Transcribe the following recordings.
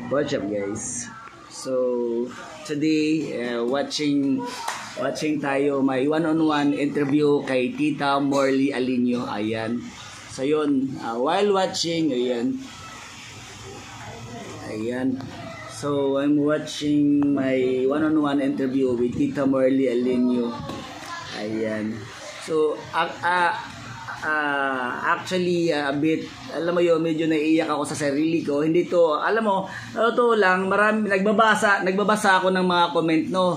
What's up, guys? So today watching tayo may one-on-one interview kay Tita Morly Alinio. Ayan. So yun, while watching, ayan. So I'm watching my one-on-one interview with Tita Morly Alinio. Ayan. So actually a bit, alam mo yun, medyo naiiyak ako sa sarili ko. Hindi to, alam mo, to lang, marami nagbabasa ako ng mga comment, no.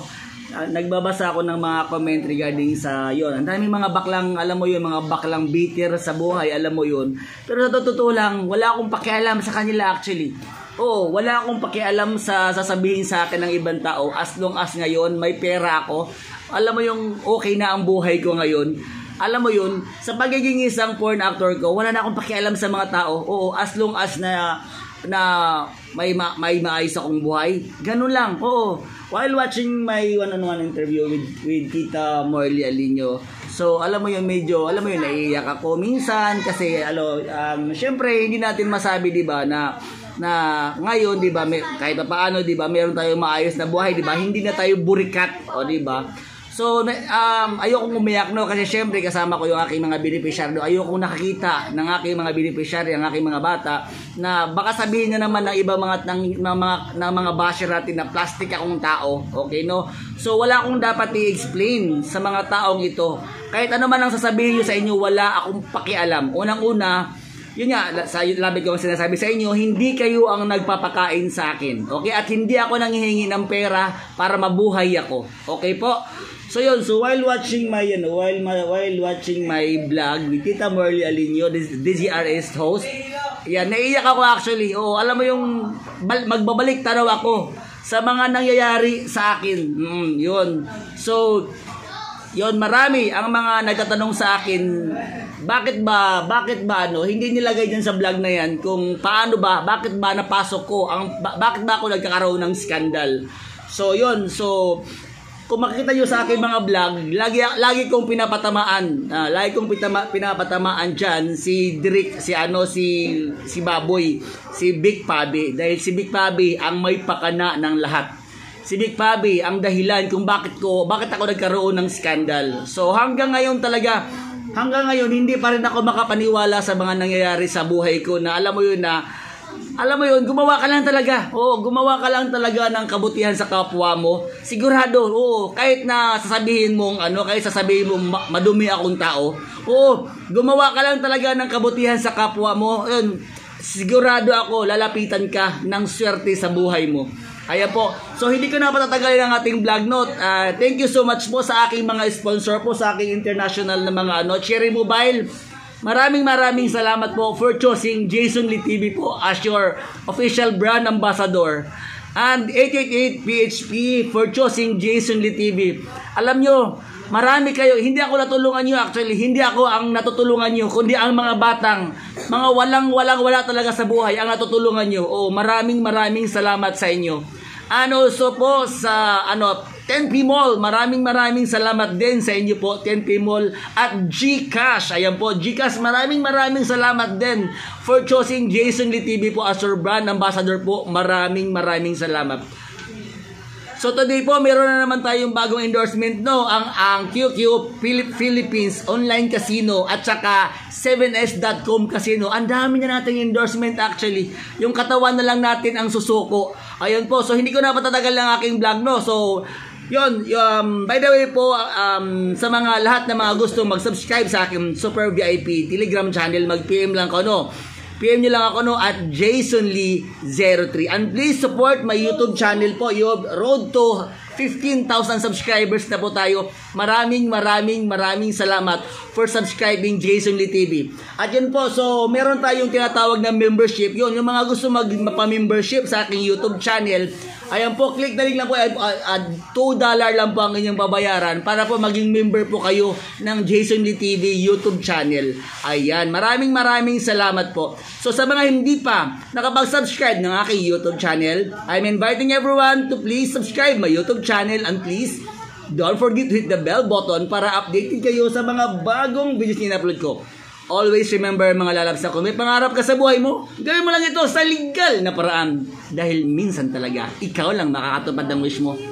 Nagbabasa ako ng mga comment regarding sa yon. Ang daming mga baklang, alam mo yun, mga baklang bitter sa buhay, alam mo yun. Pero sa totoo lang, wala akong pakialam sa kanila actually. Oo, wala akong pakialam sa sasabihin sa akin ng ibang tao as long as ngayon may pera ako. Alam mo yung okay na ang buhay ko ngayon. Alam mo yun, sa pagiging isang porn actor ko, wala na akong pakialam sa mga tao. Oo, as long as na may maayos akong buhay. Ganun lang. Oo. While watching my one-on-one interview with Tita Morly Alinio, so alam mo yun, medyo, alam mo yun, naiiyak ako minsan kasi syempre hindi natin masabi, 'di ba, na ngayon, 'di ba, kahit paano, 'di ba, meron tayong maayos na buhay, 'di ba? Hindi na tayo burikat, o 'di ba? So, ayokong umiyak, no, kasi syempre kasama ko yung aking mga beneficiary. Ayokong nakakita ng aking mga beneficiary, ang aking mga bata, na baka sabihin na naman ng iba mga basher natin na plastic akong tao. Okay, no? So, wala akong dapat i-explain sa mga taong ito. Kahit ano man ang sasabihin nyo sa inyo, wala akong pakialam. Unang-una, yun nga, labi ko ang sinasabi sa inyo, hindi kayo ang nagpapakain sa akin. Okay? At hindi ako nanghihingi ng pera para mabuhay ako. Okay po? So yun, so while watching my vlog with Tita Morly Alinio, DZRS host, yan, naiiyak ako actually. Oh, alam mo yung magbabalik tanaw ako sa mga nangyayari sa akin. Yun. So, yun, marami ang mga nagtatanong sa akin, bakit ba hindi nilagay dyan sa vlog na yan kung paano ba, bakit ba napasok ko, bakit ba ako nagkakaroon ng skandal. So yun, so kung makikita nyo sa aking mga vlog, lagi kong pinapatamaan. Pinapatamaan dyan si Direk, si Baboy, si Big Pabi. Dahil si Big Pabi ang may pakana ng lahat. Si Big Pabi ang dahilan kung bakit ako nagkaroon ng skandal. So hanggang ngayon, hindi pa rin ako makapaniwala sa mga nangyayari sa buhay ko na alam mo yun, gumawa ka lang talaga. Oo, gumawa ka lang talaga ng kabutihan sa kapwa mo. Sigurado, oo, kahit sasabihin mong madumi akong tao. Oo, gumawa ka lang talaga ng kabutihan sa kapwa mo. Yun, sigurado ako, lalapitan ka ng swerte sa buhay mo. Ayan po. So, hindi ko na patatagalin ang ating vlog note. Thank you so much po sa aking mga sponsor po, sa aking international na mga Cherry Mobile. Maraming salamat po for choosing Jason Lee TV po as your official brand ambassador. And 888 PHP for choosing Jason Lee TV. Alam nyo, marami kayo, hindi ako natulungan nyo actually, hindi ako ang natutulungan nyo, kundi ang mga batang, mga wala talaga sa buhay ang natutulungan nyo. Oh, maraming salamat sa inyo. And also po sa 10P Mall, maraming salamat din sa inyo po, 10P Mall at GCash. Ayan po, GCash, maraming salamat din for choosing Jason Lee TV po as your brand ambassador po. Maraming salamat. So today po, meron na naman tayong bagong endorsement, no, ang QQ Philippines Online Casino at saka 7s.com Casino. Ang dami na nating endorsement actually. Yung katawan na lang natin ang susuko. Ayun po, so hindi ko na patatagal ng aking vlog, no. So yun, by the way po, sa mga lahat na mga gusto mag-subscribe sa aking Super VIP Telegram channel, mag-PM lang ko, no. PM nyo lang ako, no, at Jason Lee 03. And please support my YouTube channel po. Road to 15,000 subscribers na po tayo. Maraming salamat for subscribing Jason Lee TV. At yun po, so meron tayong tinatawag na membership. Yun, yung mga gusto magpa-membership sa aking YouTube channel, ayan po, click na rin lang po, $2 lang po ang inyong babayaran para po maging member po kayo ng Jason Lee TV YouTube channel. Ayan, maraming salamat po. So sa mga hindi pa nakapag-subscribe ng aking YouTube channel, I'm inviting everyone to please subscribe my YouTube channel and please don't forget to hit the bell button para updated kayo sa mga bagong videos na in-upload ko. Always remember mga lalabs na kung may pangarap ka sa buhay mo, gawin mo lang ito sa legal na paraan. Dahil minsan talaga, ikaw lang makakatupad ng wish mo.